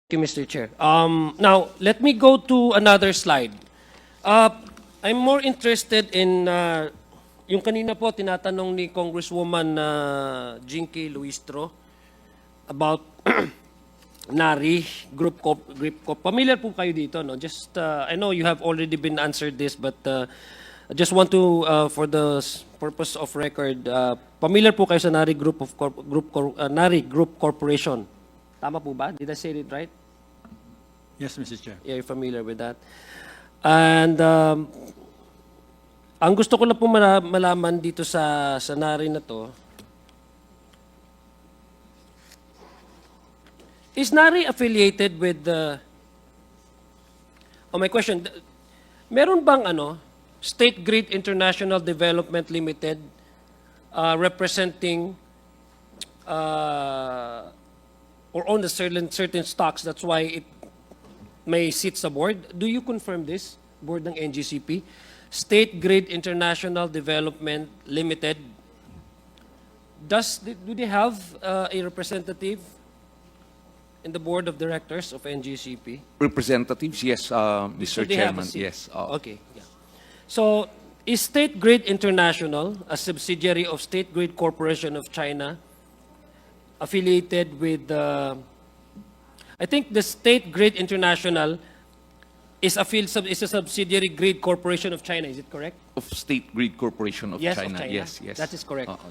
Thank you, Mr. Chair. Now, let me go to another slide. I'm more interested in yung kanina po tinatanong ni Congresswoman Jinky Luistro about NARI group cop. Familiar po kayo dito, no? Just I know you have already been answered this, but I just want to for the purpose of record, familiar po kayo sa NARI NARI Group Corporation. Tama po ba? Did I say it right? Yes, Mr. Chair. Yeah, you're familiar with that. And ang gusto ko lang po malaman dito sa NARI na to, is NARI affiliated with the... Oh, my question, meron bang State Grid International Development Limited representing or own a certain stocks, that's why it may sit sa board? Do you confirm this, board ng NGCP? State Grid International Development Limited, do they have a representative in the board of directors of NGCP? Representatives, yes, Mr. They have a Chairman, seat. yes. Okay. Yeah. So, is State Grid International, a subsidiary of State Grid Corporation of China, affiliated with I think the State Grid International is a subsidiary Grid Corporation of China, is it correct? Of State Grid Corporation of Yes, China. of China. Yes, yes. That is correct. Okay.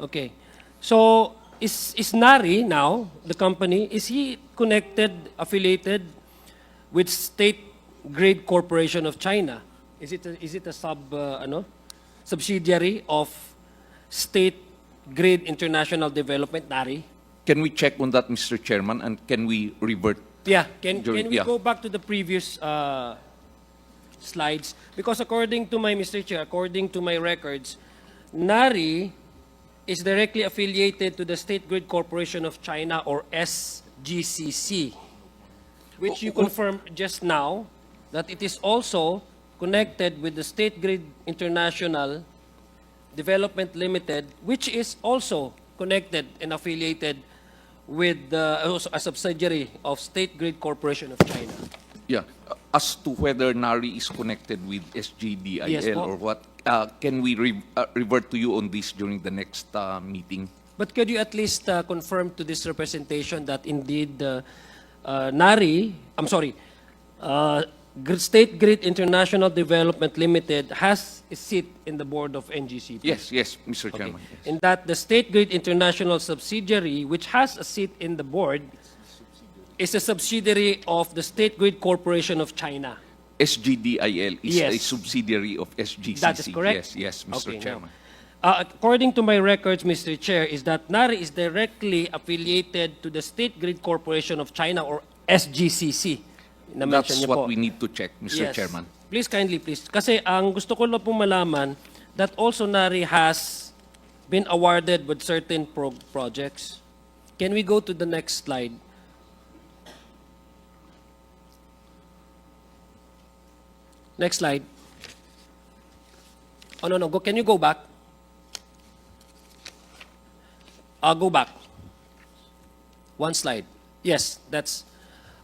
Okay. So, is NARI now, the company, is he connected, affiliated with State Grid Corporation of China? Is it a subsidiary of State Grid International Development, NARI? Can we check on that, Mr. Chairman, and can we revert? Yeah, can we Yeah. go back to the previous slides? Because according to Mr. Chair, according to my records, NARI is directly affiliated to the State Grid Corporation of China, or SGCC, which you confirmed just now that it is also connected with the State Grid International Development Limited, which is also connected and affiliated with also a subsidiary of State Grid Corporation of China. Yeah. As to whether NARI is connected with SGDIL Yes, po. or what, can we revert to you on this during the next meeting? But could you at least confirm to this representation that indeed NARI, I'm sorry, State Grid International Development Limited has a seat in the board of NGCP? Yes, yes, Mr. Okay. Chairman. Yes. In that the State Grid International subsidiary, which has a seat in the board, is a subsidiary of the State Grid Corporation of China. SGDIL is Yes. a subsidiary of SGCC. That is correct? Yes, yes, Mr. Okay, Chairman. now, according to my records, Mr. Chair, is that NARI is directly affiliated to the State Grid Corporation of China, or SGCC. Na-mention That's niyo what po. we need to check, Mr. Yes. Chairman. Please, kindly, please. Kasi ang gusto ko lang pong malaman that also NARI has been awarded with certain projects. Can we go to the next slide? Next slide. Oh, no. Can you go back? Go back. One slide. Yes, that's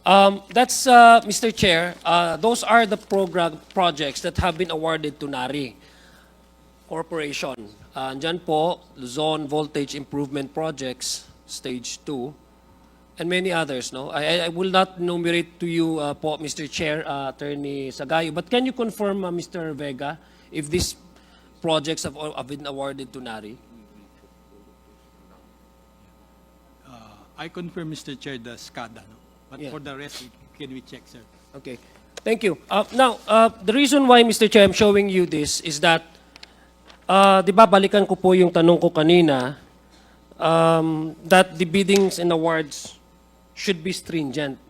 Mr. Chair. Those are the projects that have been awarded to NARI Corporation. Andyan po, Luzon Voltage Improvement Projects, Stage 2, and many others. No, I will not enumerate to you po, Mr. Chair, Attorney Sagayo, but can you confirm, Mr. Vega, if these projects have been awarded to NARI? I confirm, Mr. Chair, the SCADA. No? But Yeah. for the rest, can we check, sir? Okay. Thank you. Now, the reason why, Mr. Chair, I'm showing you this is that, di ba, balikan ko po yung tanong ko kanina, that the biddings and awards should be stringent.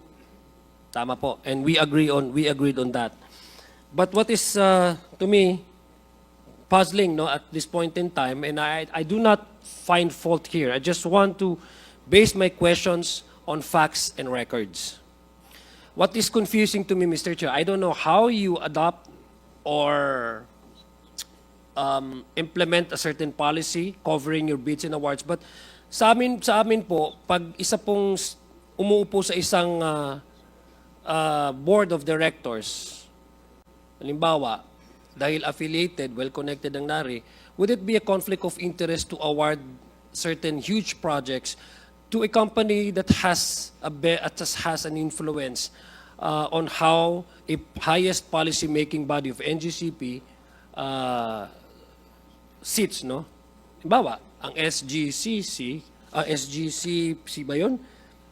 Tama po. And we agreed on that. But what is, to me, puzzling, no, at this point in time, and I do not find fault here. I just want to base my questions on facts and records. What is confusing to me, Mr. Chair, I don't know how you adopt or implement a certain policy covering your bids and awards, but sa amin po, pag isa pong umuupo sa isang board of directors, halimbawa, dahil affiliated, well-connected ang NARI, would it be a conflict of interest to award certain huge projects to a company that has an influence on how a highest policy-making body of NGCP sits, no? Halimbawa, ang SGCC ba yun?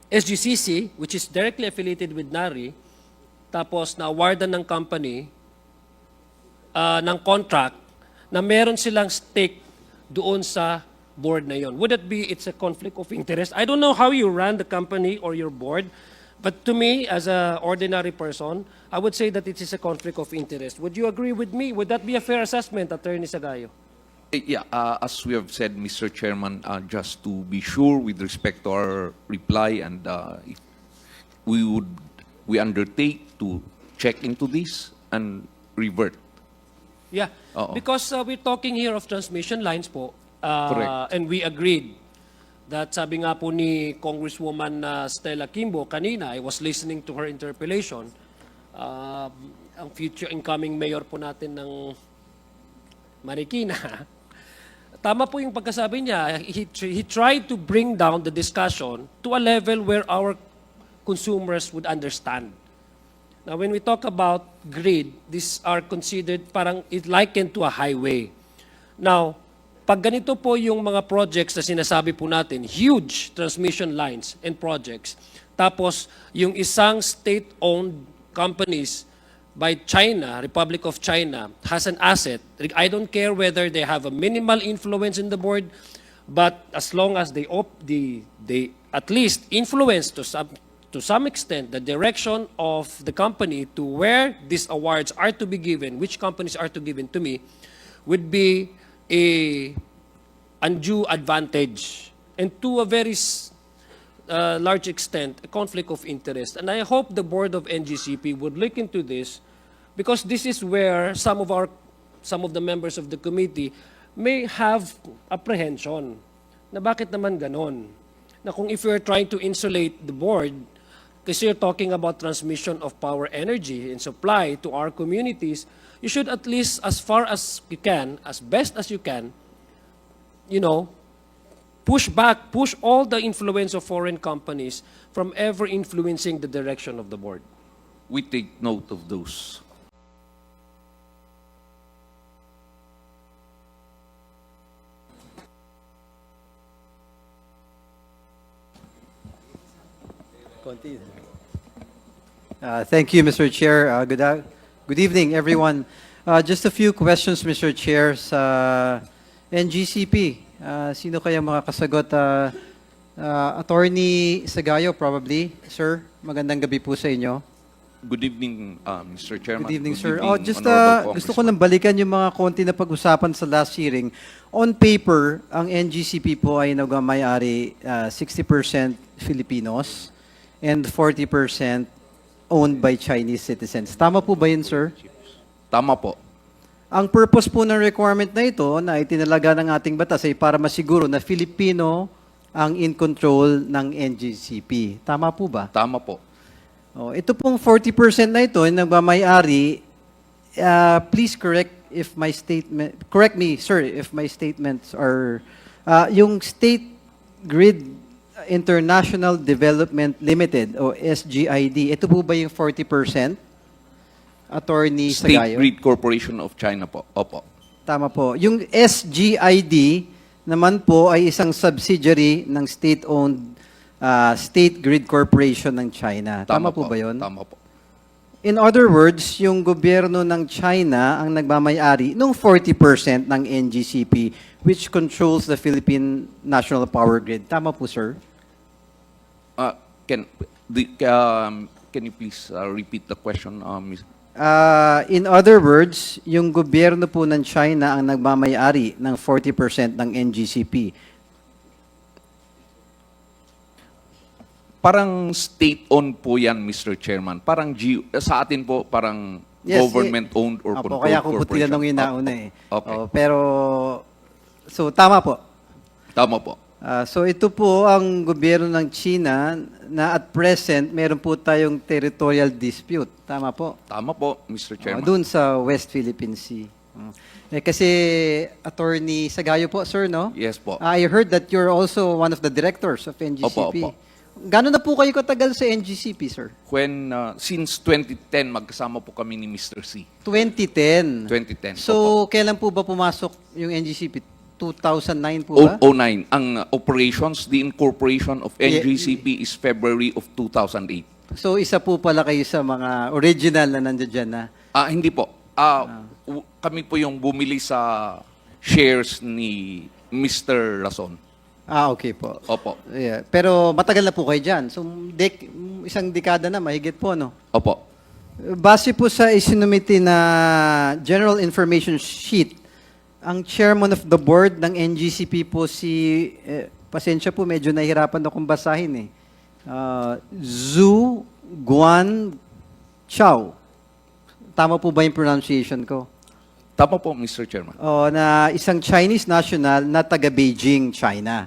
SGCC, which is directly affiliated with NARI, tapos na-awardan ng company ng contract na meron silang stake doon sa board na yon. Would it be it's a conflict of interest? I don't know how you run the company or your board, but to me, as an ordinary person, I would say that it is a conflict of interest. Would you agree with me? Would that be a fair assessment, Attorney Sagayo? Yeah, as we have said, Mr. Chairman, just to be sure with respect to our reply, and if we undertake to check into this and revert. Yeah, Oo. because we're talking here of transmission lines po. Correct. And we agreed that sabi nga po ni Congresswoman Stella Kimbo kanina, I was listening to her interpellation, ang future incoming mayor po natin ng Marikina, tama po yung pagkasabi niya, he tried to bring down the discussion to a level where our consumers would understand. Now, when we talk about grid, these are considered parang it likened to a highway. Now, pag ganito po yung mga projects na sinasabi po natin, huge transmission lines and projects, tapos yung isang state-owned companies by China, Republic of China, has an asset. I don't care whether they have a minimal influence in the board, but as long as they at least influence to some extent the direction of the company to where these awards are to be given, which companies are to given to me, would be a undue advantage and to a very large extent a conflict of interest. And I hope the board of NGCP would look into this, because this is where some of the members of the committee may have apprehension na bakit naman ganon, na kung if you're trying to insulate the board kasi you're talking about transmission of power, energy, and supply to our communities, you should at least, as far as you can, as best as you can, push all the influence of foreign companies from ever influencing the direction of the board. We take note of those. Thank you, Mr. Chair. Good evening, everyone. Just a few questions, Mr. Chair, sa NGCP. Sino kaya makakasagot? Attorney Sagayo, probably. Sir, magandang gabi po sa inyo. Good evening, Mr. Chairman. Good evening, sir. evening, Just Honorable gusto ko Congressman. nang balikan yung mga konti na pag-usapan sa last hearing. On paper, ang NGCP po ay nagmamayari 60% Filipinos and 40% owned by Chinese citizens. Tama po ba yun, sir? Tama po. Ang purpose po ng requirement na ito na itinalaga ng ating batas ay para masiguro na Filipino ang in control ng NGCP. Tama po ba? Tama po. Ito pong 40% na ito yung nagmamayari, please correct me, sir, if my statements are, yung State Grid International Development Limited o SGID, ito po ba yung 40%? Attorney State Sagayo? Grid Corporation of China po. Opo. Tama po. Yung SGID naman po ay isang subsidiary ng state-owned State Grid Corporation ng China. Tama po ba yun? Tama po. In other words, yung gobyerno ng China ang nagmamayari ng 40% ng NGCP, which controls the Philippine National Power Grid. Tama po, sir? Can you please repeat the question, Ms. In other words, yung gobyerno po ng China ang nagmamayari ng 40% ng NGCP. Parang state-owned po yan, Mr. Chairman. Parang sa atin po, parang government-owned or Opo, controlled kaya ko po corporation. tinanong yung nauna eh. Okay. Pero, so tama po. Tama po. So ito po ang gobyerno ng China na at present meron po tayong territorial dispute. Tama po? Tama po, Mr. Chairman. Doon sa West Philippine Sea. Kasi Attorney Sagayo po, sir, no? Yes po. I heard that you're also one of the directors of NGCP. Opo. Gano'n na po kayo katagal sa NGCP, sir? Since 2010, magkasama po kami ni Mr. C. 2010. 2010. So, kailan po ba pumasok yung NGCP? 2009 po ba? 09. Ang operations, the incorporation of NGCP is February of 2008. So, isa po pala kayo sa mga original na nandiyan dyan na. Hindi po. Kami po yung bumili sa shares ni Mr. Rason. Okay po. Opo. Yeah. Pero matagal na po kayo dyan. So, isang dekada na, mahigit po, no? Opo. Base po sa isinumiti na General Information Sheet, ang chairman of the board ng NGCP po pasensya po, medyo nahihirapan akong basahin eh. Zhu Guan Chao. Tama po ba yung pronunciation ko? Tama po, Mr. Chairman. Na isang Chinese national na taga Beijing, China.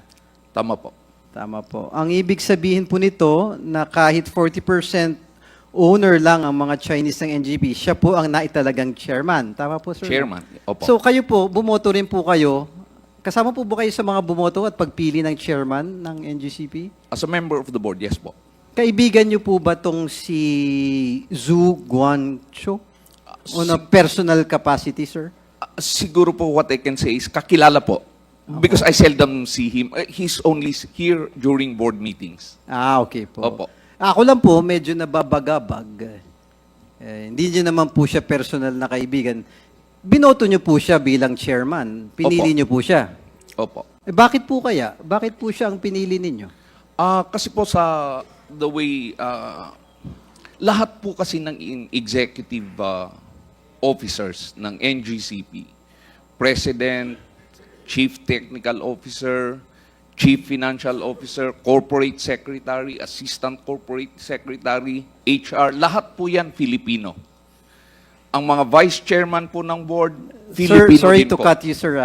Tama po. Tama po. Ang ibig sabihin po nito na kahit 40% owner lang ang mga Chinese ng NGP, siya po ang naitalagang chairman. Tama po, sir? Chairman. Opo. So kayo po, bumoto rin po kayo. Kasama po ba kayo sa mga bumoto at pagpili ng chairman ng NGCP? As a member of the board, yes po. Kaibigan niyo po ba tong si Zhu Guangzhou? On a personal capacity, sir? Siguro po what I can say is kakilala po. Because I seldom see him. He's only here during board meetings. Okay po. Opo. Ako lang po, medyo nababagabag. Hindi niyo naman po siya personal na kaibigan. Binoto niyo po siya bilang chairman. Pinili Opo. niyo po siya. Opo. Bakit po kaya? Bakit po siya ang pinili ninyo? Kasi po sa the way, lahat po kasi ng executive officers ng NGCP, President, Chief Technical Officer, Chief Financial Officer, Corporate Secretary, Assistant Corporate Secretary, HR, lahat po yan Filipino. Ang mga Vice Chairman po ng board, Filipino Sorry din to po. cut you, sir.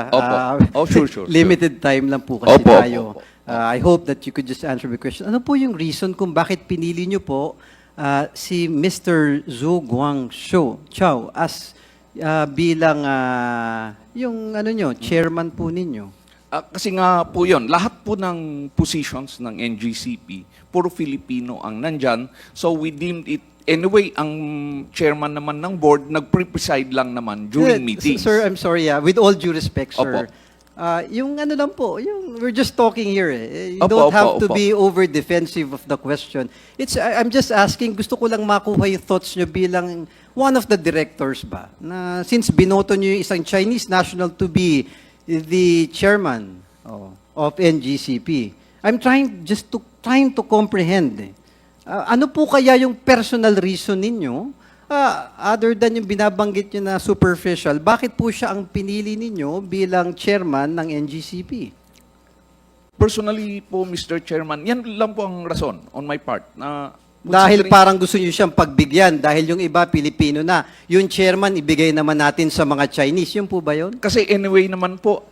Sure. Limited time lang po kasi Opo, tayo. opo. I hope that you could just answer the question. Ano po yung reason kung bakit pinili niyo po si Mr. Zhu Guangzhou Chao as bilang yung chairman po ninyo? Kasi nga po yun, lahat po ng positions ng NGCP, puro Filipino ang nandyan. So we deemed it, anyway, ang chairman naman ng board, nag-preside lang naman during meetings. Sir, I'm sorry, with all due respect, sir. Opo. Yung lang po, we're just talking here. You Opo, don't have to opo. be over-defensive of the question. I'm just asking, gusto ko lang makuha yung thoughts nyo bilang one of the directors ba? Na since binoto nyo yung isang Chinese national to be the chairman of NGCP, I'm trying to comprehend. Ano po kaya yung personal reason ninyo? Other than yung binabanggit nyo na superficial, bakit po siya ang pinili ninyo bilang chairman ng NGCP? Personally po, Mr. Chairman, yan lang po ang rason on my part. Na Dahil parang gusto nyo siyang pagbigyan, dahil yung iba Pilipino na. Yung chairman, ibigay naman natin sa mga Chinese. Yun po ba yun? Kasi anyway naman po,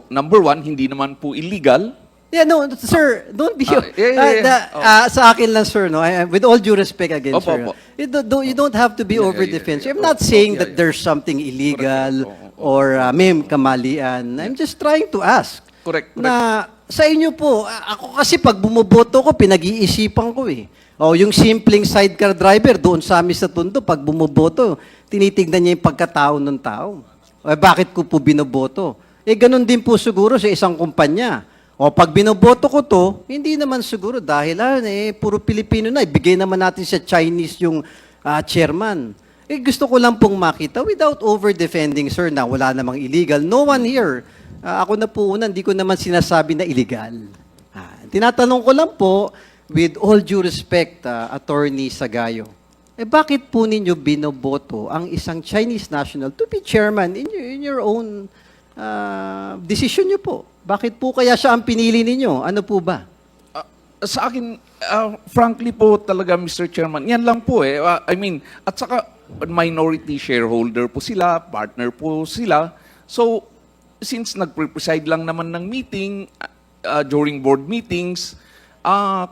number one, hindi naman po illegal. Yeah, no, sir, don't be... yeah. Sa akin lang, sir, no, with all due respect again, Opo, sir, opo. You don't have to be over-defensive. I'm not saying that there's something illegal or may kamalian. I'm just trying to ask. Correct. Na sa inyo po, ako kasi pag bumoboto ko, pinag-iisipan ko eh. Yung simpleng sidecar driver doon sa amin sa Tondo, pag bumoboto, tinitignan niya yung pagkatao ng tao. Bakit ko po binoboto? Ganun din po siguro sa isang kumpanya. Pag binoboto ko to, hindi naman siguro dahil puro Pilipino na, ibigay naman natin sa Chinese yung chairman. Gusto ko lang pong makita without over-defending, sir, na wala namang illegal. No one here. Ako na po una, hindi ko naman sinasabi na illegal. Tinatanong ko lang po, with all due respect, Attorney Sagayo, bakit po ninyo binoboto ang isang Chinese national to be chairman in your own decision nyo po? Bakit po kaya siya ang pinili ninyo? Ano po ba? Sa akin, frankly po talaga, Mr. Chairman, yan lang po eh. At saka minority shareholder po sila, partner po sila. So, since nagpre-preside lang naman ng meeting, during board meetings,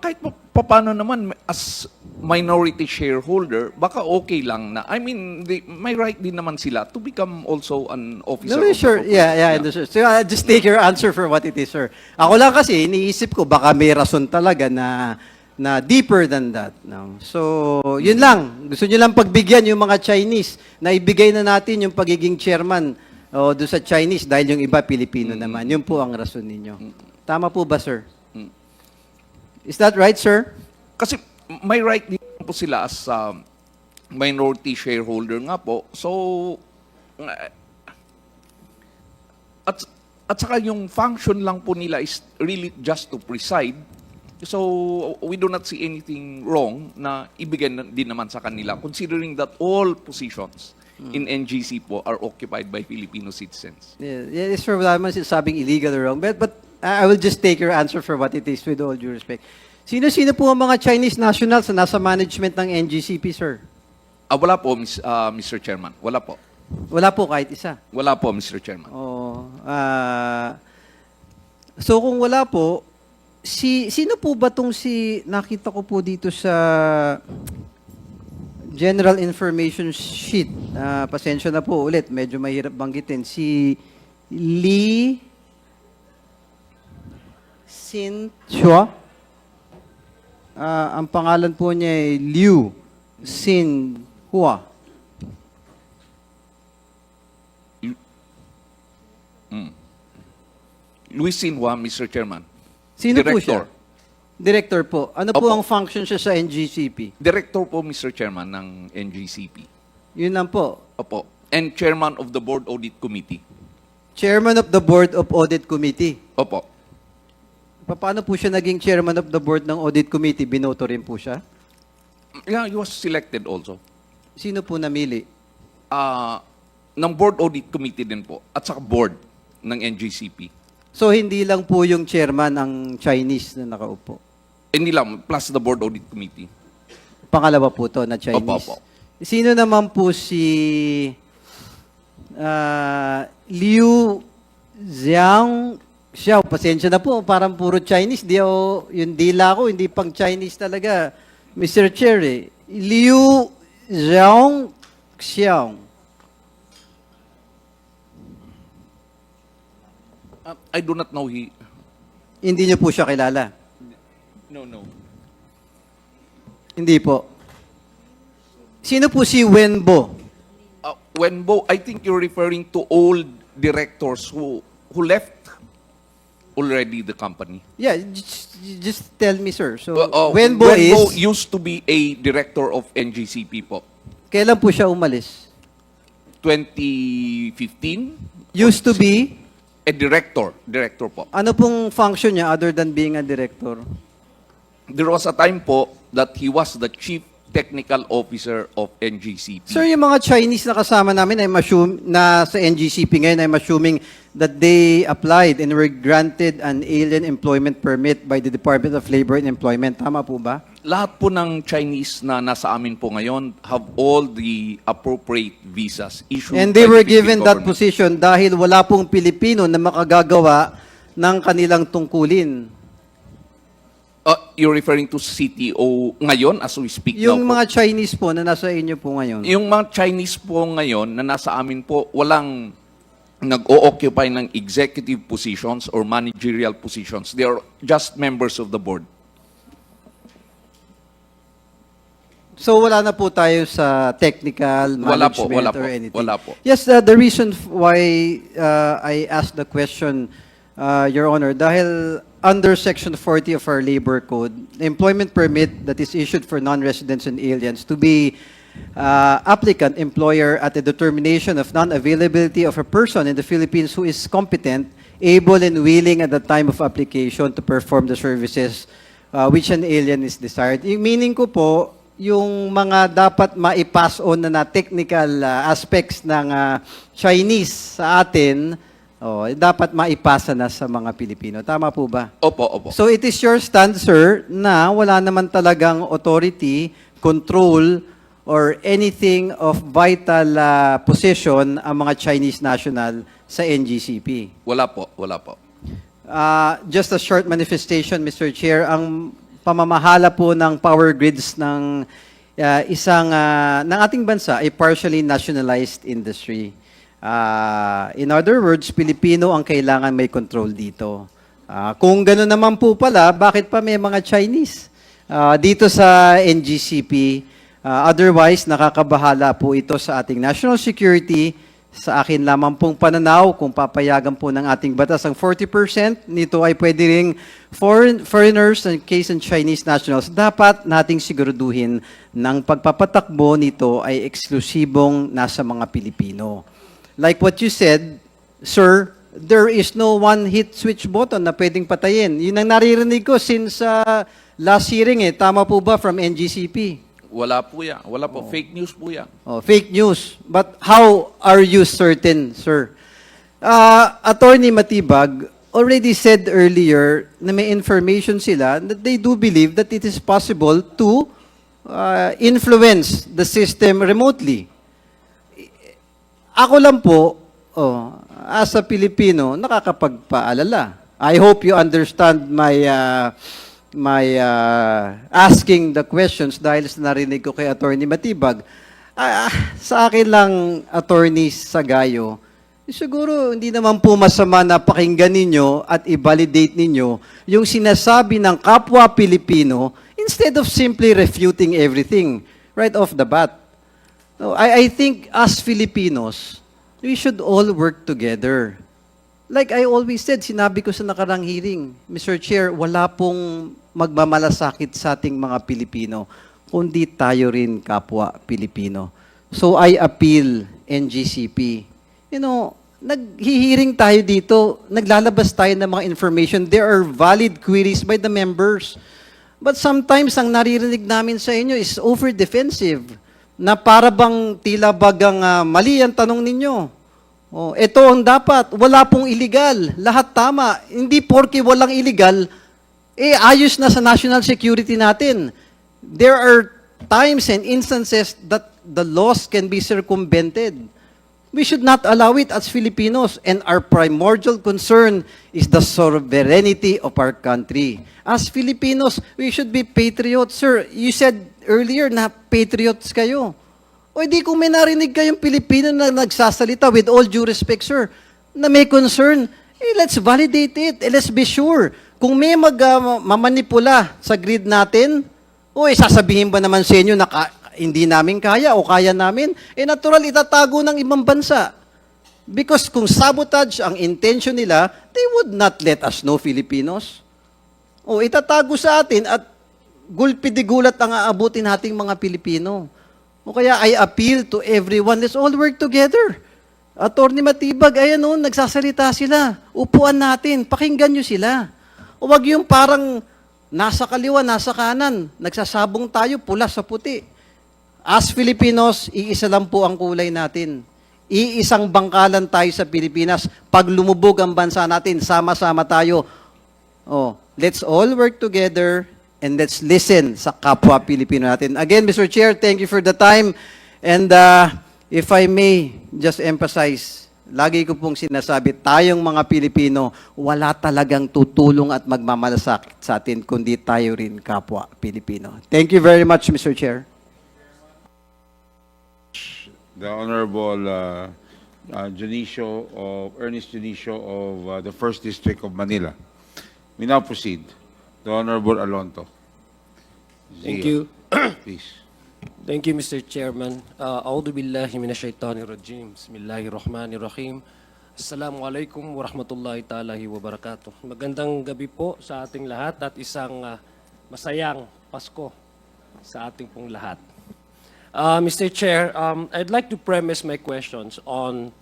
kahit paano naman as minority shareholder, baka okay lang na, I mean, may right din naman sila to become also an officer. No, of the sure. Yeah, corporation. I understand. So, just take your answer for what it is, sir. Ako lang kasi, iniisip ko, baka may rason talaga na deeper than that. No? So, yun lang. Gusto nyo lang pagbigyan yung mga Chinese na ibigay na natin yung pagiging chairman doon sa Chinese dahil yung iba Pilipino naman. Yun po ang rason ninyo. Tama po ba, sir? Is that right, sir? Kasi may right din po sila as minority shareholder nga po. So, at saka yung function lang po nila is really just to preside. So, we do not see anything wrong na ibigay din naman sa kanila considering that all positions in NGC po are occupied by Filipino citizens. Yeah, yes, sir. Wala naman sinasabing illegal or wrong. But I will just take your answer for what it is with all due respect. Sino-sino po ang mga Chinese nationals na nasa management ng NGCP, sir? Wala po, Mr. Chairman. Wala po. Wala po kahit isa. Wala po, Mr. Chairman. Oh, so kung wala po, sino po ba tong nakita ko po dito sa General Information Sheet. Pasensya na po ulit, medyo mahirap banggitin. Si Lee Sin Chua. Ang pangalan po niya ay Liu Sin Hua. Luis Sinhua, Mr. Chairman. Sino po Director. siya? Director po. Ano po Opo. ang function siya sa NGCP? Director po, Mr. Chairman, ng NGCP. Yun lang po. Opo. And Chairman of the Board Audit Committee. Chairman of the Board of Audit Committee. Opo. Paano po siya naging chairman of the board ng Audit Committee? Binoto rin po siya? Yeah, he was selected also. Sino po namili? Ng Board Audit Committee din po. At saka board ng NGCP. So, hindi lang po yung chairman ang Chinese na nakaupo. Hindi lang, plus the Board Audit Committee. Pangalawa po to na Chinese. Opo, opo. Sino naman po si Liu Xiao? Pasensya na po, parang puro Chinese. Yung dila ko, hindi pang Chinese talaga. Mr. Chair, Liu Xiao. I do not know he... Hindi niyo po siya kilala? No. Hindi po. Sino po si Wenbo? Wenbo, I think you're referring to old directors who left already the company. Yeah, just tell me, sir. So, Wenbo Wenbo is... used to be a director of NGCP po. Kailan po siya umalis? 2015? Used to be... A director po. Ano pong function niya other than being a director? There was a time po that he was the chief technical officer of NGCP. Sir, yung mga Chinese na kasama namin ay na sa NGCP ngayon, I'm assuming that they applied and were granted an alien employment permit by the Department of Labor and Employment. Tama po ba? Lahat po ng Chinese na nasa amin po ngayon have all the appropriate visas issued And they by were the Philippine given that government. position dahil wala pong Pilipino na makagagawa ng kanilang tungkulin. You're referring to CTO ngayon as we speak Yung now po? mga Chinese po na nasa inyo po ngayon. Yung mga Chinese po ngayon na nasa amin po, walang nag-o-occupy ng executive positions or managerial positions. They are just members of the board. So wala na po tayo sa technical management or anything. Wala po. Yes, the reason why I asked the question, Your Honor, dahil under Section 40 of our Labor Code, the employment permit that is issued for non-residents and aliens to be applicant employer at the determination of non-availability of a person in the Philippines who is competent, able, and willing at the time of application to perform the services which an alien is desired. Yung meaning ko po, yung mga dapat ma-pass on na technical aspects ng Chinese sa atin, dapat maipasa na sa mga Pilipino. Tama po ba? Opo. So it is your stand, sir, na wala naman talagang authority, control, or anything of vital position ang mga Chinese national sa NGCP. Wala po. Just a short manifestation, Mr. Chair. Ang pamamahala po ng power grids ng ng ating bansa ay partially nationalized industry. In other words, Pilipino ang kailangan may control dito. Kung gano'n naman po pala, bakit pa may mga Chinese dito sa NGCP? Otherwise, nakakabahala po ito sa ating national security. Sa akin lamang pong pananaw, kung papayagan po ng ating batas, ang 40% nito ay pwede ring foreigners and case and Chinese nationals. Dapat nating siguraduhin ng pagpapatakbo nito ay eksklusibong nasa mga Pilipino. Like what you said, sir, there is no one-hit switch button na pwedeng patayin. Yun ang naririnig ko since last hearing eh. Tama po ba from NGCP? Wala po yan. Wala po. Fake news po yan. Oh, fake news. But how are you certain, sir? Attorney Matibag already said earlier na may information sila that they do believe that it is possible to influence the system remotely. Ako lang po, as a Pilipino, nakakapagpaalala. I hope you understand my asking the questions dahil sa narinig ko kay Attorney Matibag. Sa akin lang, Attorney Sagayo, siguro hindi naman po masama na pakinggan ninyo at i-validate ninyo yung sinasabi ng kapwa Pilipino instead of simply refuting everything right off the bat. No, I think as Filipinos, we should all work together. Like I always said, sinabi ko sa nakarang hearing, Mr. Chair, wala pong magmamalasakit sa ating mga Pilipino, kundi tayo rin kapwa Pilipino. So I appeal, NGCP. You know, naghihiring tayo dito, naglalabas tayo ng mga information. There are valid queries by the members. But sometimes, ang naririnig namin sa inyo is over-defensive, na para bang tila bagang mali ang tanong ninyo. Ito ang dapat. Wala pong illegal. Lahat tama. Hindi porke walang illegal, ayos na sa national security natin. There are times and instances that the laws can be circumvented. We should not allow it as Filipinos, and our primordial concern is the sovereignty of our country. As Filipinos, we should be patriots. Sir, you said earlier na patriots kayo. O di kung may narinig kayong Pilipino na nagsasalita, with all due respect, sir, na may concern, let's validate it. Let's be sure. Kung may mamanipula sa grid natin, sasabihin ba naman sa inyo na hindi namin kaya o kaya namin? Natural, itatago ng ibang bansa. Because kung sabotage ang intention nila, they would not let us know, Filipinos. Itatago sa atin at gulpi-digulat ang aabutin nating mga Pilipino. Kaya I appeal to everyone, let's all work together. Attorney Matibag, nagsasalita sila. Upuan natin, pakinggan nyo sila. Huwag yung parang nasa kaliwa, nasa kanan, nagsasabong tayo, pula sa puti. As Filipinos, iisa lang po ang kulay natin. Iisang bangkalan tayo sa Pilipinas. Pag lumubog ang bansa natin, sama-sama tayo. Let's all work together and let's listen sa kapwa Pilipino natin. Again, Mr. Chair, thank you for the time. And if I may just emphasize, lagi ko pong sinasabi, tayong mga Pilipino, wala talagang tutulong at magmamalasakit sa atin, kundi tayo rin kapwa Pilipino. Thank you very much, Mr. Chair. The Honorable Ernest Junicio of the 1st District of Manila. We now proceed. The Honorable Alonto. Thank you. Please. Thank you, Mr. Chairman. A'udhu billahi minasyaitanir rajim. Bismillahirrahmanirrahim. Assalamualaikum warahmatullahi ta'ala wabarakatuh. Magandang gabi po sa ating lahat at isang masayang Pasko sa ating pong lahat. Mr. Chair, I'd like to premise my questions on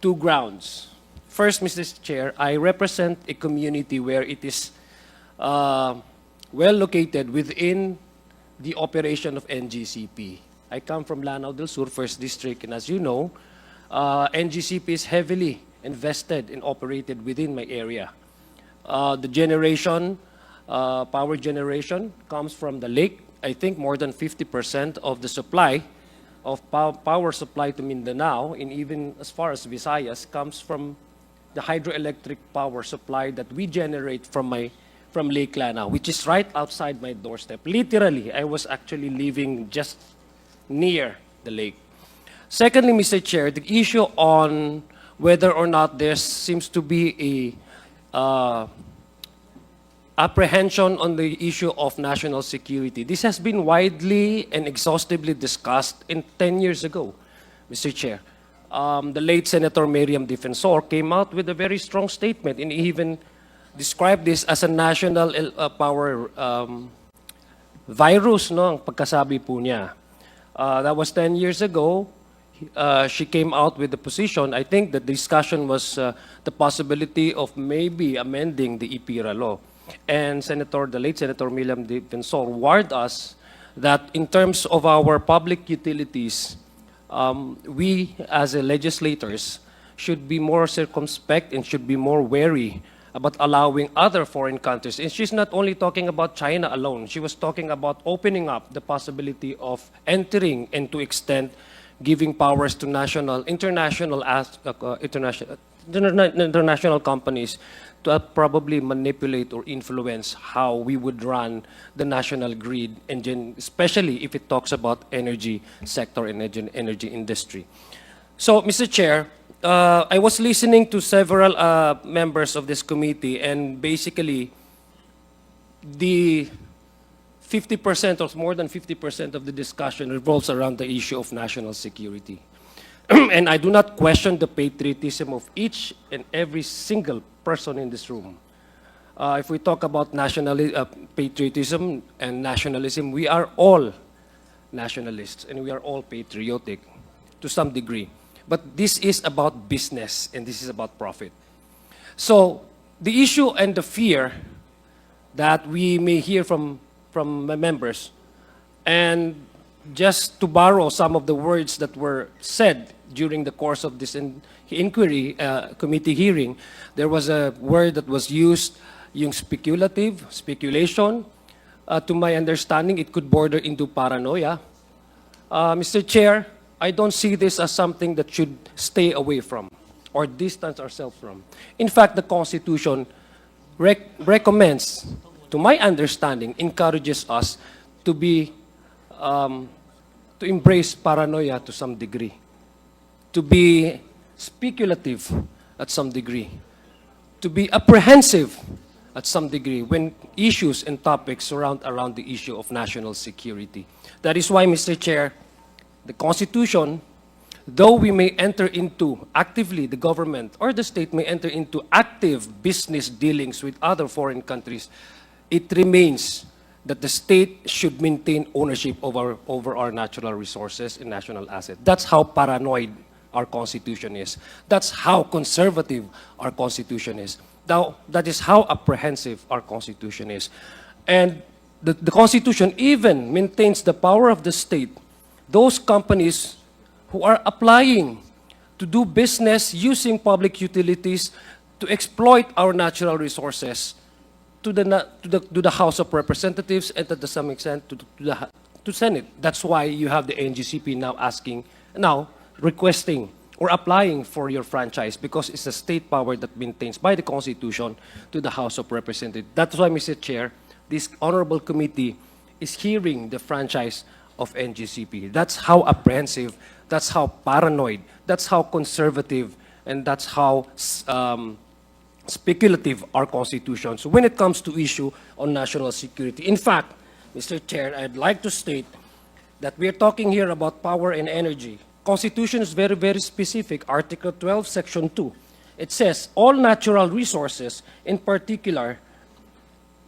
two grounds. First, Mr. Chair, I represent a community where it is well located within the operation of NGCP. I come from Lanao del Sur, 1st District, and as you know, NGCP is heavily invested and operated within my area. The generation, power generation comes from the lake. I think more than 50% of the supply of power supply to Mindanao, and even as far as Visayas, comes from the hydroelectric power supply that we generate from Lake Lanao, which is right outside my doorstep. Literally, I was actually living just near the lake. Secondly, Mr. Chair, the issue on whether or not there seems to be a apprehension on the issue of national security. This has been widely and exhaustively discussed 10 years ago, Mr. Chair. The late Senator Miriam Defensor came out with a very strong statement and even described this as a national power virus, no, ang pagkasabi po niya. That was 10 years ago. She came out with the position. I think the discussion was the possibility of maybe amending the IPIRA law. And the late Senator Miriam Defensor warned us that in terms of our public utilities, we as legislators should be more circumspect and should be more wary about allowing other foreign countries. And she's not only talking about China alone. She was talking about opening up the possibility of entering and to extend giving powers to international companies to probably manipulate or influence how we would run the national grid, and especially if it talks about energy sector and energy industry. So, Mr. Chair, I was listening to several members of this committee, and basically the 50% or more than 50% of the discussion revolves around the issue of national security. And I do not question the patriotism of each and every single person in this room. If we talk about patriotism and nationalism, we are all nationalists and we are all patriotic to some degree. But this is about business and this is about profit. So the issue and the fear that we may hear from my members, and just to borrow some of the words that were said during the course of this inquiry committee hearing, there was a word that was used, yung speculation. To my understanding, it could border into paranoia. Mr. Chair, I don't see this as something that should stay away from or distance ourselves from. In fact, the Constitution recommends, to my understanding, encourages us to be, to embrace paranoia to some degree, to be speculative at some degree, to be apprehensive at some degree when issues and topics surround around the issue of national security. That is why, Mr. Chair, the Constitution, though we may enter into actively, the government or the state may enter into active business dealings with other foreign countries, it remains that the state should maintain ownership over our natural resources and national assets. That's how paranoid our Constitution is. That's how conservative our Constitution is. Now, that is how apprehensive our Constitution is. And the Constitution even maintains the power of the state. Those companies who are applying to do business using public utilities to exploit our natural resources to the House of Representatives and to some extent to Senate. That's why you have the Ngcp now requesting or applying for your franchise, because it's a state power that maintains by the Constitution to the House of Representatives. That's why, Mr. Chair, this honorable committee is hearing the franchise of Ngcp. That's how apprehensive, that's how paranoid, that's how conservative, and that's how speculative our Constitution. So when it comes to issue on national security, in fact, Mr. Chair, I'd like to state that we're talking here about power and energy. Constitution is very, very specific. Article 12, Section 2. It says, all natural resources, in particular,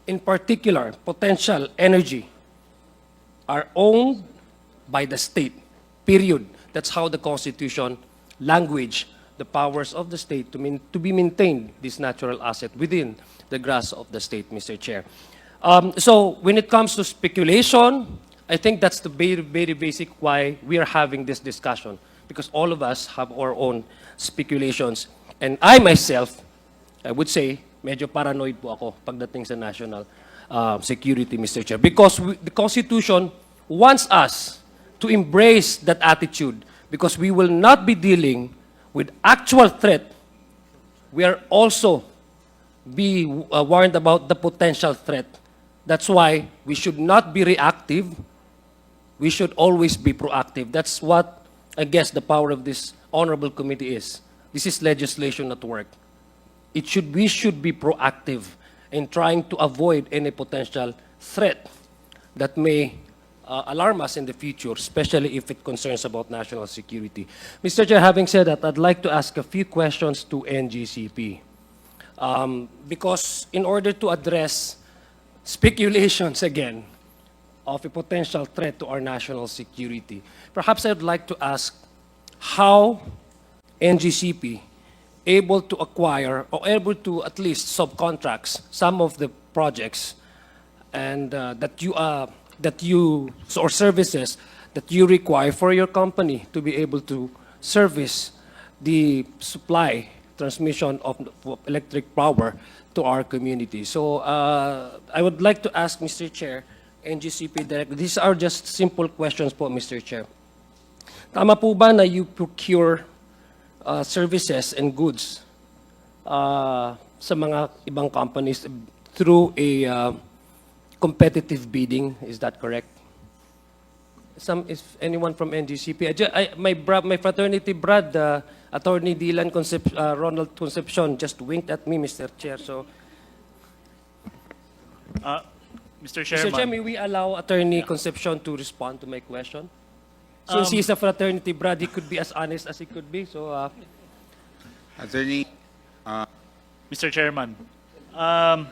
potential energy, are owned by the state, period. That's how the Constitution language the powers of the state to be maintained, this natural asset within the grasp of the state, Mr. Chair. So when it comes to speculation, I think that's the very, very basic why we are having this discussion, because all of us have our own speculations. And I myself, I would say, medyo paranoid po ako pagdating sa national security, Mr. Chair, because the Constitution wants us to embrace that attitude, because we will not be dealing with actual threat we are also be warned about the potential threat. That's why we should not be reactive. We should always be proactive. That's what I guess the power of this honorable committee is. This is legislation at work. We should be proactive in trying to avoid any potential threat that may alarm us in the future, especially if it concerns about national security. Mr. Chair, having said that, I'd like to ask a few questions to NGCP. Because in order to address speculations again of a potential threat to our national security, perhaps I'd like to ask how NGCP able to acquire or able to at least subcontracts some of the projects and that you or services that you require for your company to be able to service the supply transmission of electric power to our community. So I would like to ask Mr. Chair, NGCP Director, these are just simple questions po, Mr. Chair. Tama po ba na you procure services and goods sa mga ibang companies through a competitive bidding? Is that correct? If anyone from NGCP, my fraternity Brad, Attorney Dylan Ronald Concepcion just winked at me, Mr. Chair. So, Mr. Chairman. Mr. Chair, may we allow Attorney Concepcion to respond to my question? Since he's a fraternity Brad, he could be as honest as he could be. So, Attorney, Mr. Chairman, a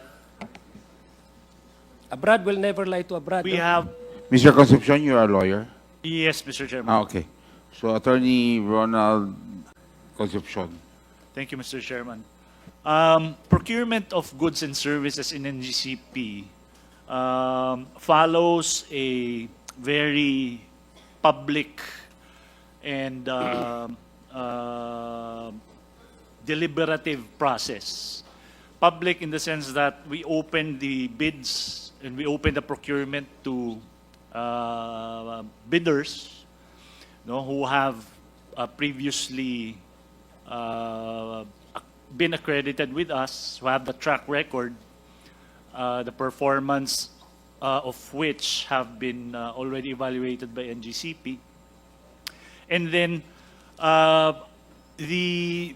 Brad will never lie to a Brad. we no? have, Mr. Concepcion, you are a lawyer. yes, Mr. Chairman. Okay. So, Attorney Ronald Concepcion. Thank you, Mr. Chairman. Procurement of goods and services in NGCP follows a very public and deliberative process. Public in the sense that we open the bids and we open the procurement to bidders, who have previously been accredited with us, who have the track record, the performance of which have been already evaluated by NGCP. And then the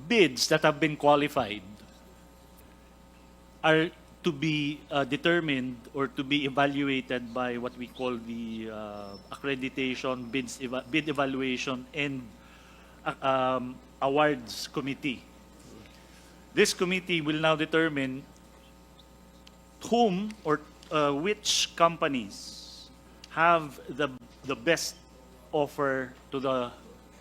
bids that have been qualified are to be determined or to be evaluated by what we call the accreditation, bid evaluation, and awards committee. This committee will now determine whom or which companies have the best offer to the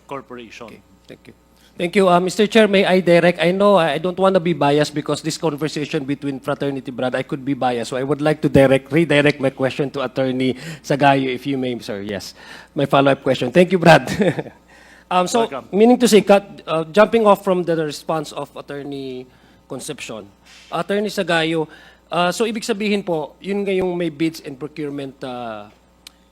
corporation. Okay, thank you. Thank you. Mr. Chair, may I direct? I know I don't want to be biased because this conversation between fraternity Brad, I could be biased. So I would like to redirect my question to Attorney Sagayo, if you may, sir. Yes. My follow-up question. Thank you, Brad. So, Welcome. meaning to say, jumping off from the response of Attorney Concepcion, Attorney Sagayo, so ibig sabihin po, yun ngayong may bids and procurement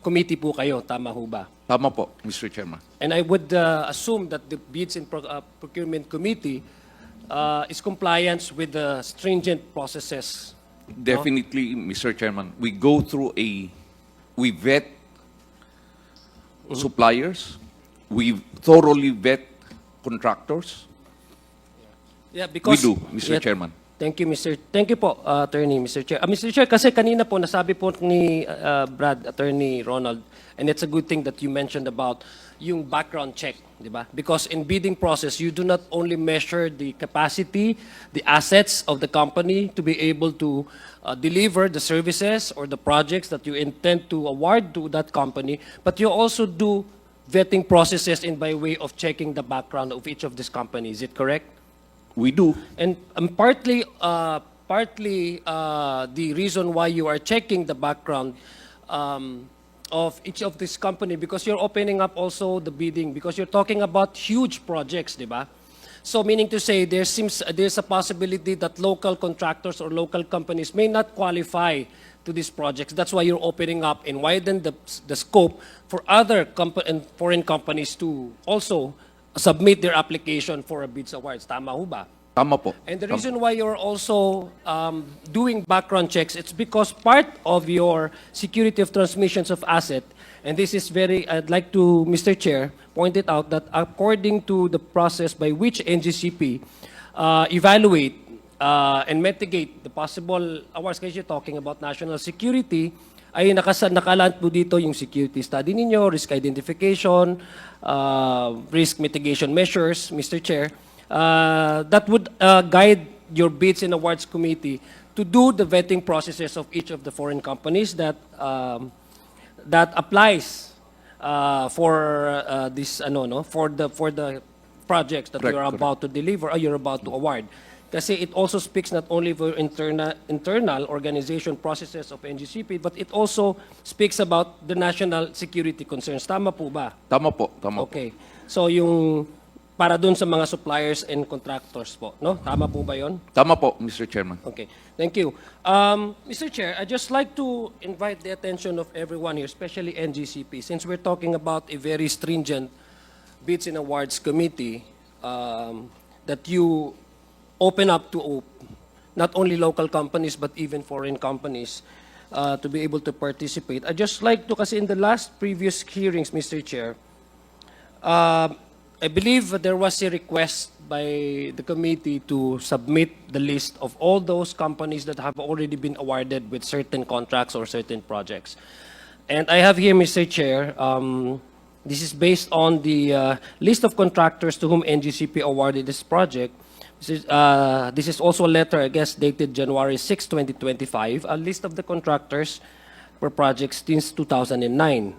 committee po kayo, tama ho ba? Tama po, Mr. Chairman. And I would assume that the bids and procurement committee is compliance with the stringent processes. Definitely, Mr. Chairman. We go through we vet suppliers, we thoroughly vet contractors. Yeah, because We do, Mr. Yeah, Chairman. Thank you, Thank you po, Attorney, Mr. Chair. Mr. Chair, kasi kanina po nasabi po ni Brad, Attorney Ronald, and it's a good thing that you mentioned about yung background check, di ba? Because in bidding process, you do not only measure the capacity, the assets of the company to be able to deliver the services or the projects that you intend to award to that company, but you also do vetting processes in by way of checking the background of each of these companies. Is it correct? We do. And partly the reason why you are checking the background of each of this company, because you're opening up also the bidding, because you're talking about huge projects, di ba? So meaning to say, there's a possibility that local contractors or local companies may not qualify to these projects. That's why you're opening up and widen the scope for other foreign companies to also submit their application for a bids awards. Tama ho ba? Tama po. And the reason why you're also doing background checks, it's because part of your security of transmissions of asset, and this is very, I'd like to, Mr. Chair, point it out that according to the process by which NGCP evaluate and mitigate the possible awards, kasi you're talking about national security, ay nakalaan po dito yung security study ninyo, risk identification, risk mitigation measures, Mr. Chair, that would guide your bids and awards committee to do the vetting processes of each of the foreign companies that that applies for this for the projects that Correct, you're about to deliver or you're about to award. Kasi it also speaks not only for internal organization processes of NGCP, but it also speaks about the national security concerns. Tama po ba? Tama po. Tama po. Okay. So yung para dun sa mga suppliers and contractors po, no? Tama po ba yon? Tama po, Mr. Chairman. Okay. Thank you. Mr. Chair, I'd just like to invite the attention of everyone here, especially NGCP, since we're talking about a very stringent bids and awards committee that you open up to not only local companies but even foreign companies to be able to participate. I'd just like to, kasi in the last previous hearings, Mr. Chair, I believe there was a request by the committee to submit the list of all those companies that have already been awarded with certain contracts or certain projects. And I have here, Mr. Chair, this is based on the list of contractors to whom NGCP awarded this project. This is also a letter, I guess, dated January 6, 2025, a list of the contractors per project since 2009.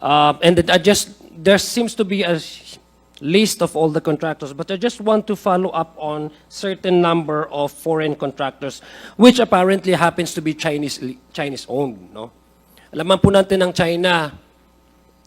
And there seems to be a list of all the contractors, but I just want to follow up on certain number of foreign contractors, which apparently happens to be Chinese-owned, no? Alaman po natin ng China,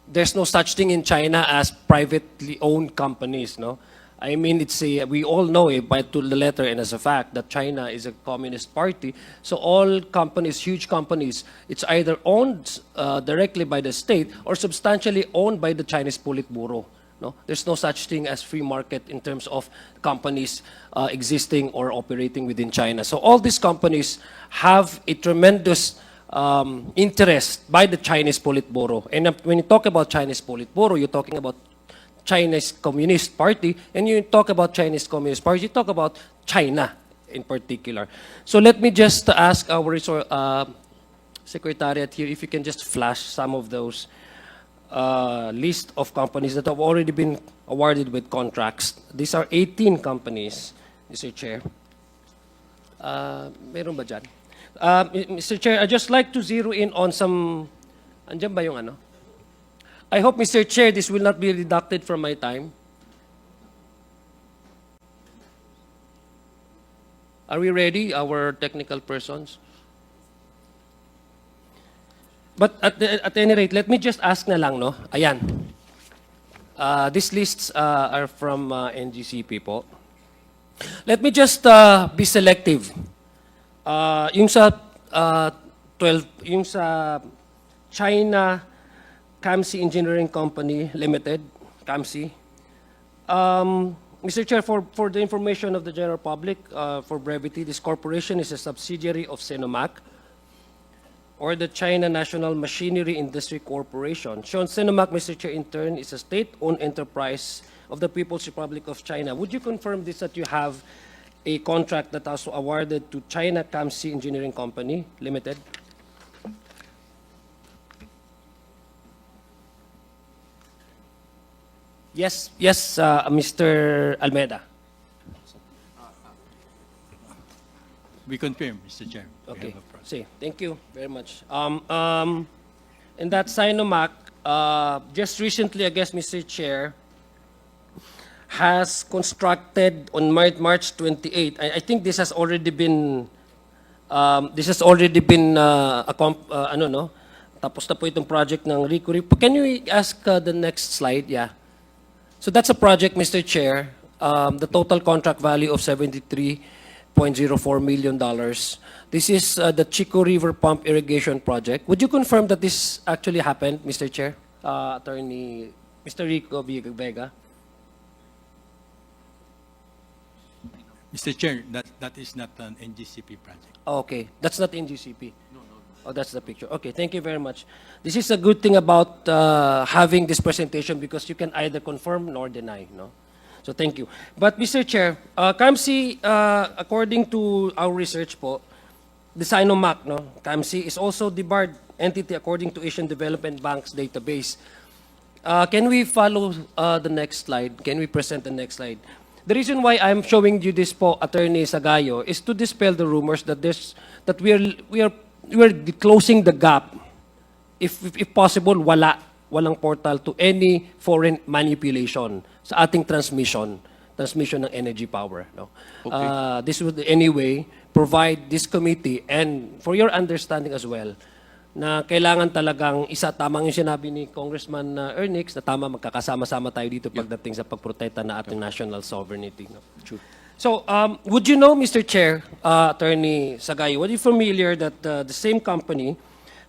there's no such thing in China as privately owned companies, no? I mean, we all know it by to the letter and as a fact that China is a communist party. So all companies, huge companies, it's either owned directly by the state or substantially owned by the Chinese Politburo. No, there's no such thing as free market in terms of companies existing or operating within China. So all these companies have a tremendous interest by the Chinese Politburo. And when you talk about Chinese Politburo, you're talking about Chinese Communist Party, and you talk about Chinese Communist Party, you talk about China in particular. So let me just ask our Secretariat here if you can just flash some of those list of companies that have already been awarded with contracts. These are 18 companies, Mr. Chair. Meron ba dyan? Mr. Chair, I'd just like to zero in on some, andyan ba yung ano? I hope, Mr. Chair, this will not be deducted from my time. Are we ready, our technical persons? But at any rate, let me just ask na lang, no? Ayan. These lists are from NGCP po. Let me just be selective. Yung sa 12, yung sa China Ngcp Engineering Company Limited, Ngcp. Mr. Chair, for the information of the general public, for brevity, this corporation is a subsidiary of Sinomac, or the China National Machinery Industry Corporation. Sinomac, Mr. Chair, in turn, is a state-owned enterprise of the People's Republic of China. Would you confirm this, that you have a contract that was awarded to China Ngcp Engineering Company Limited? Yes, Mr. Almeida. We confirm, Mr. Chair. We Okay. have a process. See, thank you very much. And that Sinomac, just recently, I guess, Mr. Chair, has constructed on March 28. I think this has already been, ano no? Tapos na po itong project ng Ricuri. Can you ask the next slide? Yeah. So that's a project, Mr. Chair. The total contract value of $73.04 million. This is the Chico River Pump Irrigation Project. Would you confirm that this actually happened, Mr. Chair? Attorney, Mr. Rico Vega? Mr. Chair, that is not an NGCP project. Okay, that's not in GCP. Oh, that's the picture. Okay, thank you very much. This is a good thing about having this presentation because you can either confirm nor deny, no? So thank you. But Mr. Chair, KAMSI, according to our research po, the Sinomac, no? KAMSI is also the barred entity according to Asian Development Bank's database. Can we follow the next slide? Can we present the next slide? The reason why I'm showing you this po, Attorney Sagayo, is to dispel the rumors that we are closing the gap. If possible, walang portal to any foreign manipulation sa ating transmission ng energy power. No? Okay. This would anyway provide this committee and for your understanding as well na kailangan talagang tamang yung sinabi ni Congressman Ernix na tama magkakasama-sama tayo dito pagdating sa pagprotekta na ating national sovereignty. No? Sure. So, would you know, Mr. Chair, Attorney Sagayo, were you familiar that the same company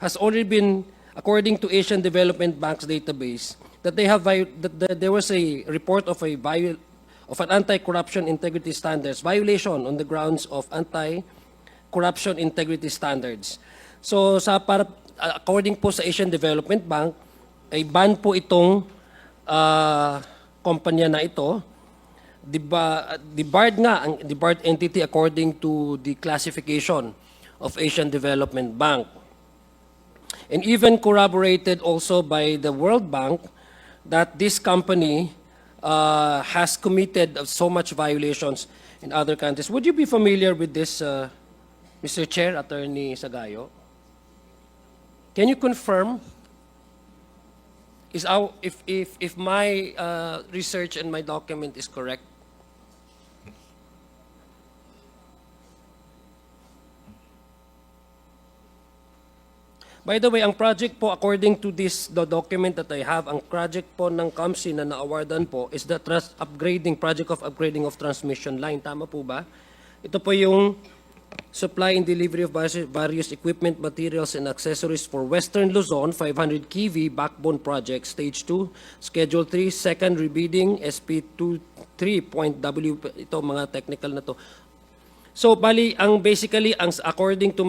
has already been, according to Asian Development Bank's database, that there was a report of an anti-corruption integrity standards violation on the grounds of anti-corruption integrity standards. So, according po sa Asian Development Bank, ay ban po itong kumpanya na ito. The barred entity according to the classification of Asian Development Bank. And even corroborated also by the World Bank that this company has committed so much violations in other countries. Would you be familiar with this, Mr. Chair, Attorney Sagayo? Can you confirm if my research and my document is correct? By the way, ang project po, according to the document that I have, ang project po ng KAMSI na na-awardan po is the project of upgrading of transmission line. Tama po ba? Ito po yung supply and delivery of various equipment, materials, and accessories for Western Luzon, 500 kV backbone project, Stage 2, Schedule 3, second rebidding, SP23.W, ito mga technical na to. So, basically, according to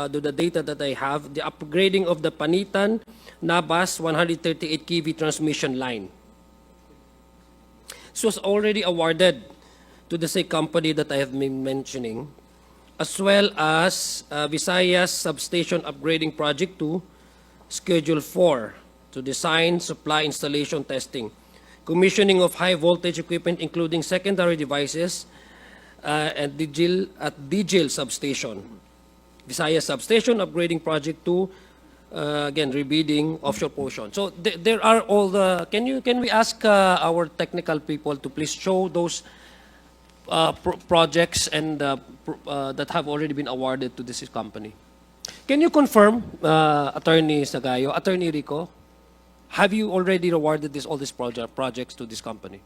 the data that I have, the upgrading of the Panitan, Nilabas, 138 kV transmission line. This was already awarded to the same company that I have been mentioning, as well as Visayas Substation Upgrading Project 2, Schedule 4, to design, supply, installation, testing, commissioning of high voltage equipment including secondary devices at Digil Substation. Visayas Substation Upgrading Project 2, again, rebidding offshore portion. So there are all the, can we ask our technical people to please show those projects and that have already been awarded to this company. Can you confirm, Attorney Sagayo, Attorney Rico, have you already awarded all these projects to this company?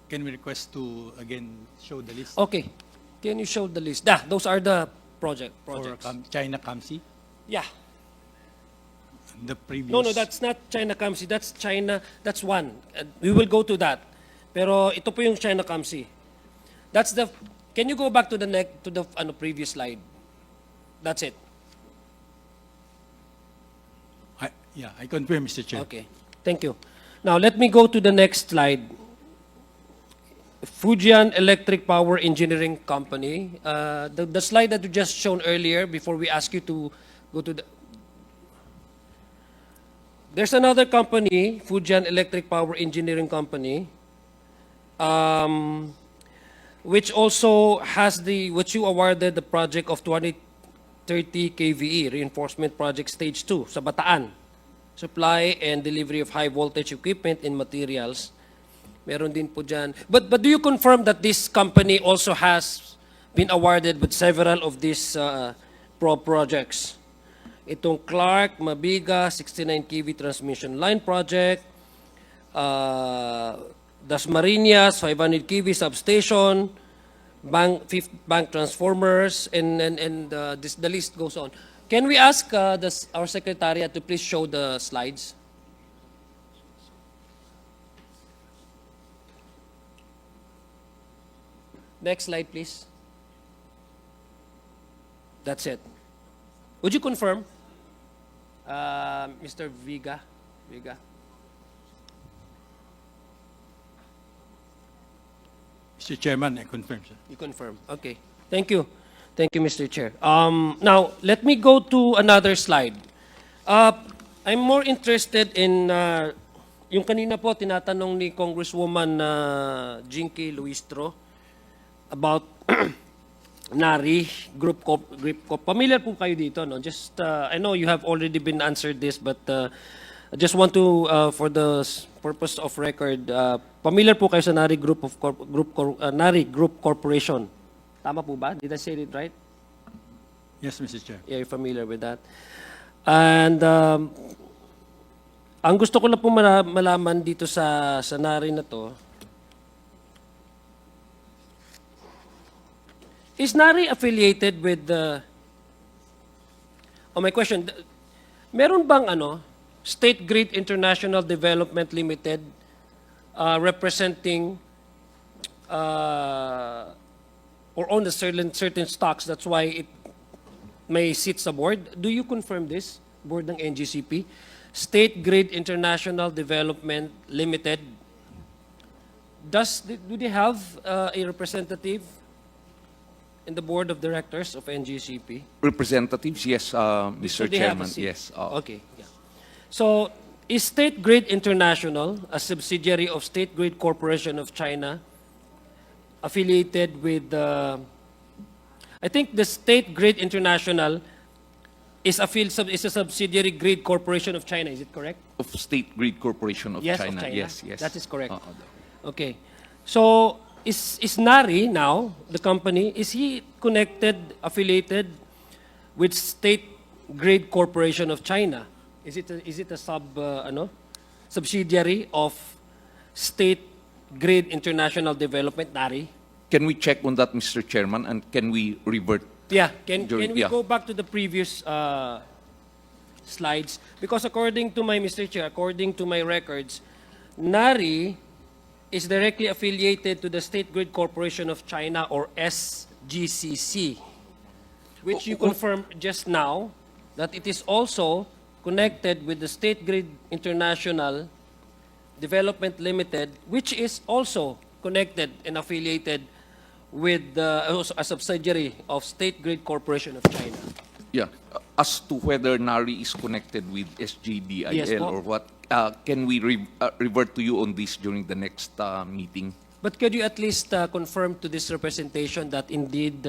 Can we request to again show the list Okay. Can you show the list? Those are the projects. for China KAMSI? Yeah. The previous. No, that's not China KAMSI. That's China. That's one. We will go to that. Pero ito po yung China KAMSI. That's the. Can you go back to the previous slide? That's it. I confirm, Mr. Chair. Okay. Thank you. Now let me go to the next slide. Fujian Electric Power Engineering Company. The slide that you just shown earlier before we ask you to go to the. There's another company, Fujian Electric Power Engineering Company, which also has which you awarded the project of 2030 kVE, Reinforcement Project Stage 2 sa Bataan. Supply and delivery of high voltage equipment and materials. Meron din po dyan. But do you confirm that this company also has been awarded with several of these projects? Itong Clark, Mabiga, 69 kV transmission line project, Dasmariñas, 500 kV substation, fifth bank transformers, and the list goes on. Can we ask our secretariat to please show the slides? Next slide, please. That's it. Would you confirm, Mr. Viga? Mr. Chairman, I confirm, sir. You confirm. Okay. Thank you. Thank you, Mr. Chair. Now, let me go to another slide. I'm more interested in yung kanina po tinatanong ni Congresswoman Jinky Luistro about NARI group. Familiar po kayo dito, no? Just I know you have already been answered this, but I just want to for the purpose of record, familiar po kayo sa NARI NARI Group Corporation. Tama po ba? Did I say it right? Yes, Mr. Chair. Yeah, you're familiar with that. And ang gusto ko lang po malaman dito sa NARI na to, is NARI affiliated with the... Oh, my question, meron bang State Grid International Development Limited representing or own a certain stocks, that's why it may sit sa board? Do you confirm this, board ng NGCP? State Grid International Development Limited, do they have a representative in the board of directors of NGCP? Representatives, yes, So Mr. they have a Chairman, seat. yes. Okay. Yeah. So, is State Grid International, a subsidiary of State Grid Corporation of China, affiliated with I think the State Grid International is a subsidiary Grid Corporation of China, is it correct? Of State Grid Corporation of Yes, China. of China. Yes, yes. That is correct. Oo. Okay. So, is NARI now, the company, is he affiliated with State Grid Corporation of China? Is it a subsidiary of State Grid International Development, NARI? Can we check on that, Mr. Chairman, and can we revert? Yeah, can we Yeah. go back to the previous slides? Because according to my records, NARI is directly affiliated to the State Grid Corporation of China, or SGCC, which you confirmed just now that it is also connected with the State Grid International Development Limited, which is also connected and affiliated with a subsidiary of State Grid Corporation of China. Yeah. As to whether NARI is connected with SGDIL Yes, po. or what, can we revert to you on this during the next meeting? But could you at least confirm to this representation that indeed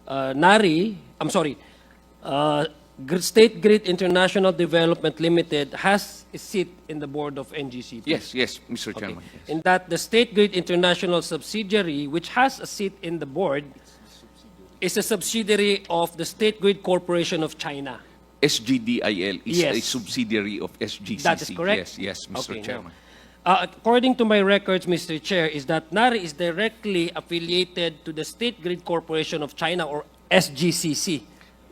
NARI, State Grid International Development Limited has a seat in the board of NGCP? Yes, Mr. Okay. Chairman. Yes. In that the State Grid International subsidiary, which has a seat in the board, is a subsidiary of the State Grid Corporation of China. SGDIL is a Yes. subsidiary of SGCC. That is correct? Yes, Mr. Okay, Chairman. now, according to my records, Mr. Chair, is that NARI is directly affiliated to the State Grid Corporation of China, or SGCC.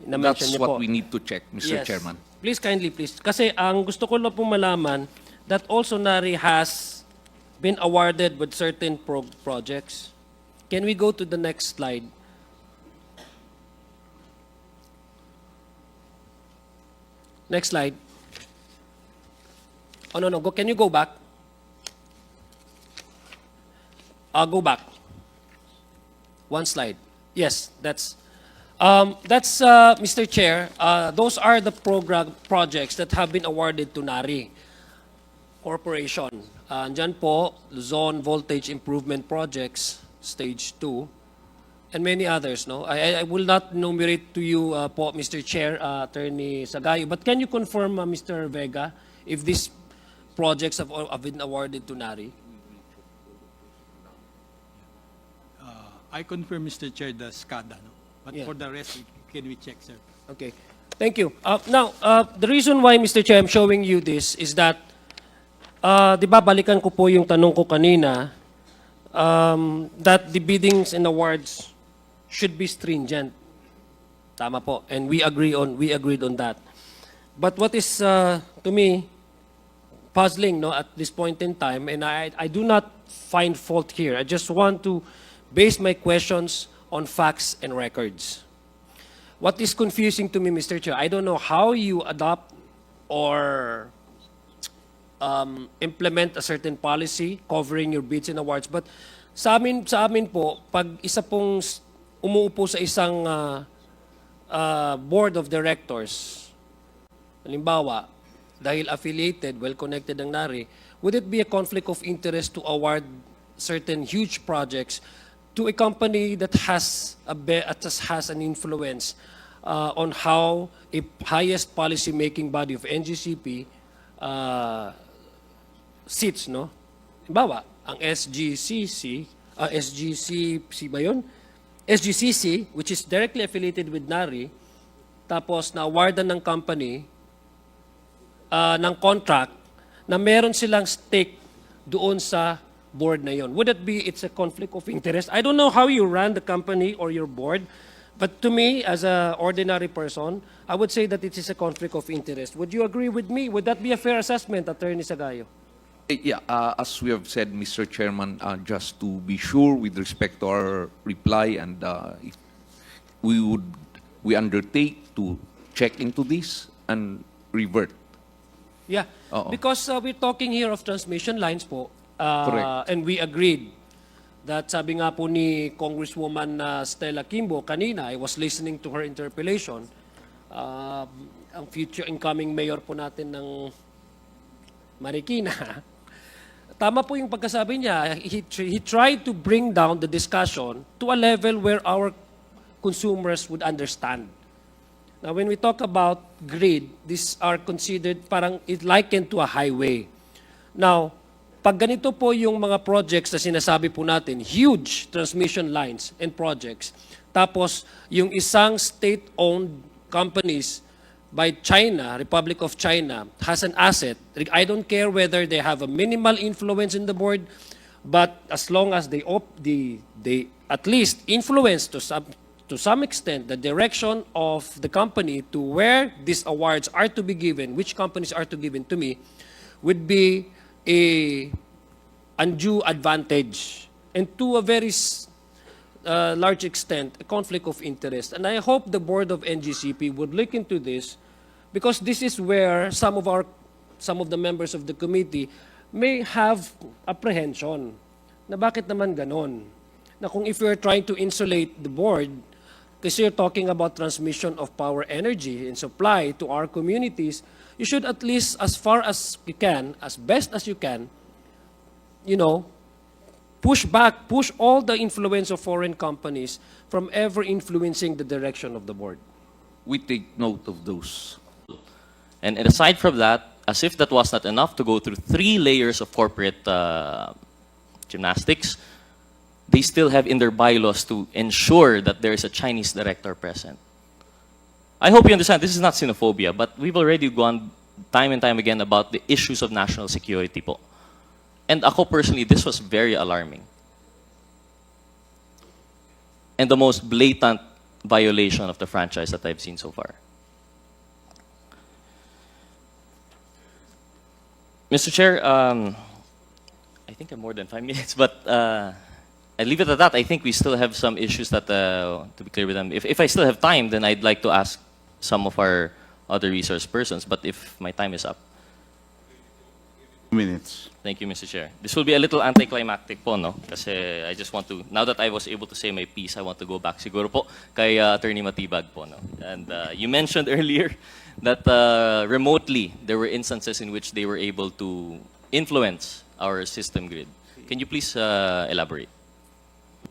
Na-mention That's niyo what po. we need to check, Mr. Yes. Chairman. Please, kindly, please. Kasi ang gusto ko lang po malaman that also NARI has been awarded with certain projects. Can we go to the next slide? Next slide. Oh, no. Can you go back? Go back. One slide. Yes, that's Mr. Chair. Those are the projects that have been awarded to NARI Corporation. Andyan po, Luzon Voltage Improvement Projects, Stage 2, and many others. No, I will not enumerate to you, po, Mr. Chair, Attorney Sagayo. But can you confirm, Mr. Vega, if these projects have been awarded to NARI? I confirm, Mr. Chair, the SCADA. No? But Yeah. for the rest, can we check, sir? Okay. Thank you. Now, the reason why, Mr. Chair, I'm showing you this is that, di ba, balikan ko po yung tanong ko kanina, that the biddings and awards should be stringent. Tama po. And we agreed on that. But what is, to me, puzzling, no, at this point in time, and I do not find fault here. I just want to based my questions on facts and records. What is confusing to me, Mr. Chair, I don't know how you adopt or implement a certain policy covering your bids and awards, but sa amin po, pag isa pong umuupo sa isang board of directors, halimbawa, dahil affiliated, well-connected ang NARI, would it be a conflict of interest to award certain huge projects to a company that has an influence on how a highest policy-making body of NGCP sits, no? Halimbawa, ang SGCC ba yun? SGCC, which is directly affiliated with NARI, tapos na-awardan ng company ng contract na meron silang stake doon sa board na yon. Would it be it's a conflict of interest? I don't know how you run the company or your board, but to me, as an ordinary person, I would say that it is a conflict of interest. Would you agree with me? Would that be a fair assessment, Attorney Sagayo? Yeah, as we have said, Mr. Chairman, just to be sure with respect to our reply, and we undertake to check into this and revert. Yeah, Oo. because we're talking here of transmission lines po. Correct. And we agreed that sabi nga po ni Congresswoman Stella Kimbo kanina, I was listening to her interpellation, ang future incoming mayor po natin ng Marikina, tama po yung pagkasabi niya, he tried to bring down the discussion to a level where our consumers would understand. Now, when we talk about grid, these are considered parang it likened to a highway. Now, pag ganito po yung mga projects na sinasabi po natin, huge transmission lines and projects, tapos yung isang state-owned companies by China, Republic of China, has an asset. I don't care whether they have a minimal influence in the board, but as long as they at least influence to some extent the direction of the company to where these awards are to be given, which companies are to given to me, would be a undue advantage and to a very large extent a conflict of interest. And I hope the board of NGCP would look into this, because this is where some of the members of the committee may have apprehension na bakit naman ganon, na kung if you're trying to insulate the board kasi you're talking about transmission of power energy and supply to our communities, you should at least, as far as you can, as best as you can, push all the influence of foreign companies from ever influencing the direction of the board. We take note of those. And aside from that, as if that was not enough to go through 3 layers of corporate gymnastics, they still have in their bylaws to ensure that there is a Chinese director present. I hope you understand, this is not xenophobia, but we've already gone time and time again about the issues of national security po. And ako personally, this was very alarming. And the most blatant violation of the franchise that I've seen so far. Mr. Chair, I think I'm more than 5 minutes, but I leave it at that. I think we still have some issues that, to be clear with them. If I still have time, then I'd like to ask some of our other resource persons, but if my time is up. 2 minutes. Thank you, Mr. Chair. This will be a little anticlimactic po, no? Kasi I just want to, now that I was able to say my piece, I want to go back siguro po kay Attorney Matibag po, no? And you mentioned earlier that remotely, there were instances in which they were able to influence our system grid. Can you please elaborate?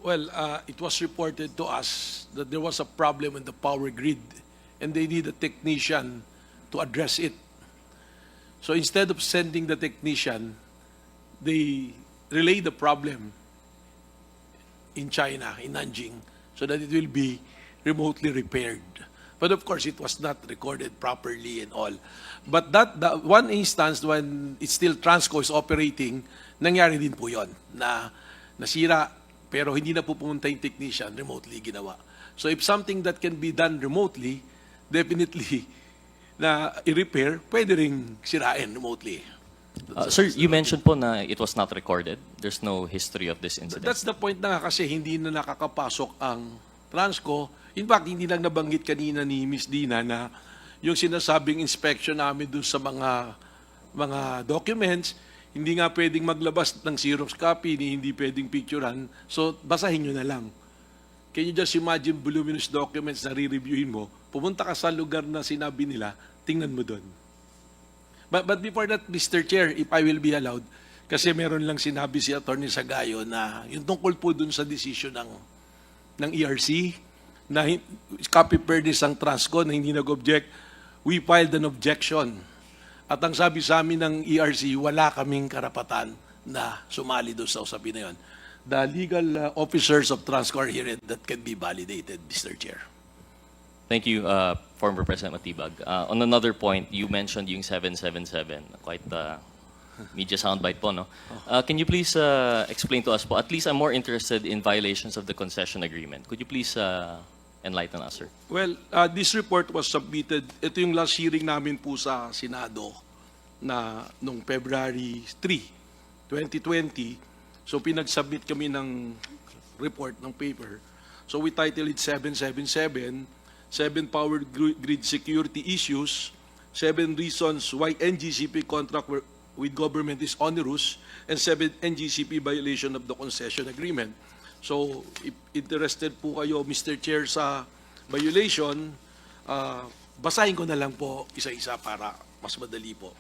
Well, it was reported to us that there was a problem in the power grid and they need a technician to address it. So instead of sending the technician, they relay the problem in China, in Nanjing, so that it will be remotely repaired. But of course, it was not recorded properly and all. But that one instance when it's still Transco is operating, nangyari din po yun, na nasira, pero hindi na po pumunta yung technician, remotely ginawa. So if something that can be done remotely, definitely na i-repair, pwede ring sirain remotely. Sir, you mentioned po na it was not recorded. There's no history of this incident. That's the point na nga kasi hindi na nakakapasok ang Transco. In fact, hindi lang nabanggit kanina ni Ms. Dina na yung sinasabing inspection namin doon sa mga documents, hindi nga pwedeng maglabas ng Xerox copy, hindi pwedeng picturean. So, basahin nyo na lang. Can you just imagine voluminous documents na re-reviewin mo? Pumunta ka sa lugar na sinabi nila, tingnan mo doon. But before that, Mr. Chair, if I will be allowed, kasi meron lang sinabi si Attorney Sagayo na yung tungkol po dun sa decision ng ERC na copy fairness ang Transco na hindi nag-object, we filed an objection. At ang sabi sa amin ng ERC, wala kaming karapatan na sumali doon sa usapin na yun. The legal officers of Transco are here and that can be validated, Mr. Chair. Thank you, former President Matibag. On another point, you mentioned yung 777. Quite media soundbite po, no? Can you please explain to us po? At least I'm more interested in violations of the concession agreement. Could you please enlighten us, sir? Well, this report was submitted, ito yung last hearing namin po sa Senado na noong February 3, 2020. So pinag-submit kami ng report ng paper. So we titled it 777, 7 power grid security issues, 7 reasons why NGCP contract with government is onerous, and 7 NGCP violation of the concession agreement. So, if interested po kayo, Mr. Chair, sa violation, basahin ko na lang po isa-isa para mas madali po.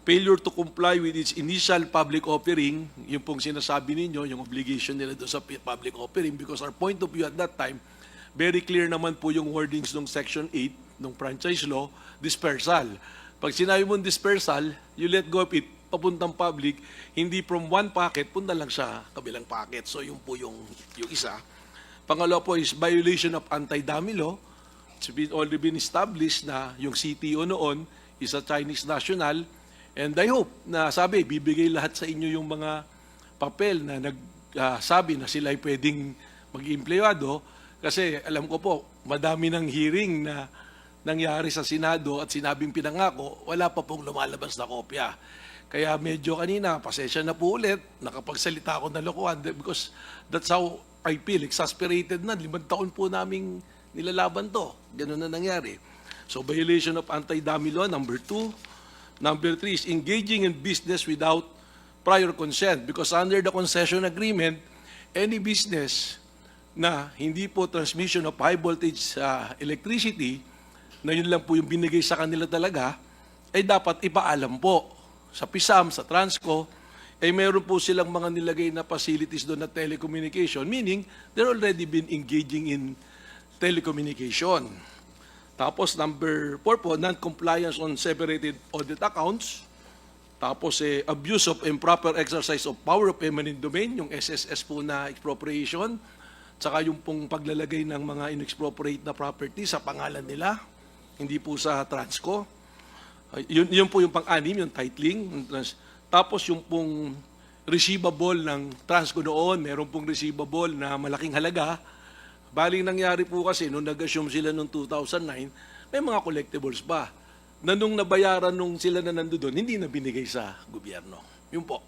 Failure to comply with its initial public offering, yung pong sinasabi ninyo, yung obligation nila doon sa public offering, because our point of view at that time, very clear naman po yung wordings ng Section 8 ng franchise law, dispersal. Pag sinabi mo dispersal, you let go of it, papuntang public, hindi from one packet, punta lang sa kabilang packet. So yun po yung isa. Pangalawa po is violation of anti-dummy law. It's already been established na yung CTO noon is a Chinese national. And I hope na sabi, bibigay lahat sa inyo yung mga papel na nagsabi na sila ay pwedeng mag-empleyado. Kasi alam ko po, madami ng hearing na nangyari sa Senado at sinabing pinangako, wala pa pong lumalabas na kopya. Kaya medyo kanina, pasensya na po ulit, nakapagsalita ako ng lokohan because that's how I feel, exasperated na. 5 taon po naming nilalaban to. Ganun na nangyari. So violation of anti-dummy law, number 2. Number 3 is engaging in business without prior consent because under the concession agreement, any business na hindi po transmission of high voltage electricity, na yun lang po yung binigay sa kanila talaga, ay dapat ipaalam po sa PISAM, sa Transco, ay meron po silang mga nilagay na facilities doon na telecommunication, meaning they're already been engaging in telecommunication. Tapos number 4 po, non-compliance on separated audit accounts. Tapos abuse of improper exercise of power of eminent domain, yung SSS po na expropriation, tsaka yung pong paglalagay ng mga inexpropriate na property sa pangalan nila, hindi po sa Transco. Yun po yung pang-anim, yung titling. Tapos yung pong receivable ng Transco noon, meron pong receivable na malaking halaga. Baling nangyari po kasi, nung nag-assume sila noong 2009, may mga collectibles pa. Na nung nabayaran nung sila na nandoon, hindi na binigay sa gobyerno. Yun po.